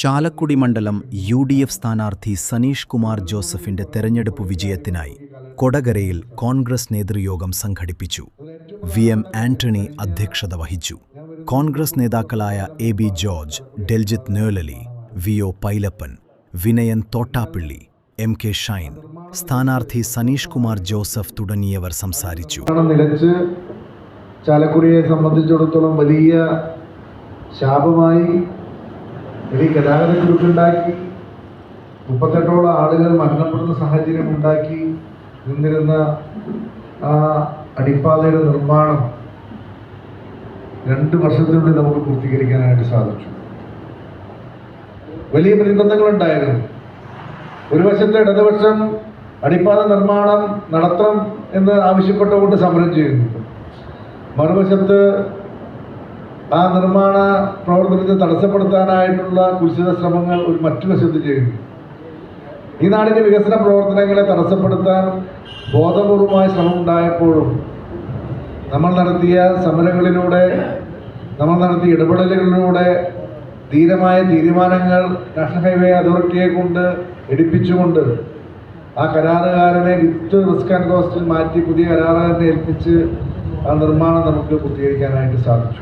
ചാലക്കുടി മണ്ഡലം UDF സ്ഥാനാർത്ഥി സനീഷ് കുമാർ ജോസഫിന്റെ തെരഞ്ഞെടുപ്പ് വിജയത്തിനായി കൊടകരയിൽ കോൺഗ്രസ് നേതൃയോഗം സംഘടിപ്പിച്ചു. VM ആന്റണി അധ്യക്ഷത വഹിച്ചു. കോൺഗ്രസ് നേതാക്കളായ AB George, Deljith Neleli, VO Pailappan, Vinayan Thottappilly, MK Shine, സ്ഥാനാർത്ഥി സനീഷ് കുമാർ ജോസഫ് തുടങ്ങിയവർ സംസാരിച്ചു. ചാലക്കുടിയെ സംബന്ധിച്ചിടത്തോളം വലിയ ശാപമായി, വലിയ ഗതാഗതക്കുരുക്കുണ്ടാക്കി, 38ഓളം ആളുകൾ മരണപ്പെടുന്ന സാഹചര്യം ഉണ്ടാക്കി നിന്നിരുന്ന ആ അടിപ്പാതയുടെ നിർമ്മാണം 2 വർഷത്തിനുള്ളിൽ നമുക്ക് പൂർത്തീകരിക്കാനായിട്ട് സാധിച്ചു. വലിയ പ്രതിബന്ധങ്ങളുണ്ടായിരുന്നു. ഒരു വശത്ത് ഇടതുപക്ഷം അടിപ്പാത നിർമ്മാണം നടത്തണം എന്ന് ആവശ്യപ്പെട്ടുകൊണ്ട് സമരം ചെയ്യുന്നു. മറുവശത്ത് ആ നിർമ്മാണ പ്രവർത്തനത്തെ തടസ്സപ്പെടുത്താനായിട്ടുള്ള കുൽസിത ശ്രമങ്ങൾ മറ്റു വശത്ത് ചെയ്യുന്നു. ഈ നാടിൻ്റെ വികസന പ്രവർത്തനങ്ങളെ തടസ്സപ്പെടുത്താൻ ബോധപൂർവമായ ശ്രമം ഉണ്ടായപ്പോഴും നമ്മൾ നടത്തിയ സമരങ്ങളിലൂടെ, നമ്മൾ നടത്തിയ ഇടപെടലുകളിലൂടെ ധീരമായ തീരുമാനങ്ങൾ നാഷണൽ ഹൈവേ അതോറിറ്റിയെ കൊണ്ട് എടുപ്പിച്ചുകൊണ്ട് ആ കരാറുകാരനെ വിത്ത് റിസ്ക് ആൻഡ് കോസ്റ്റിൽ മാറ്റി പുതിയ കരാറുകാരനെ ഏൽപ്പിച്ച് ആ നിർമ്മാണം നമുക്ക് പൂർത്തീകരിക്കാനായിട്ട് സാധിച്ചു.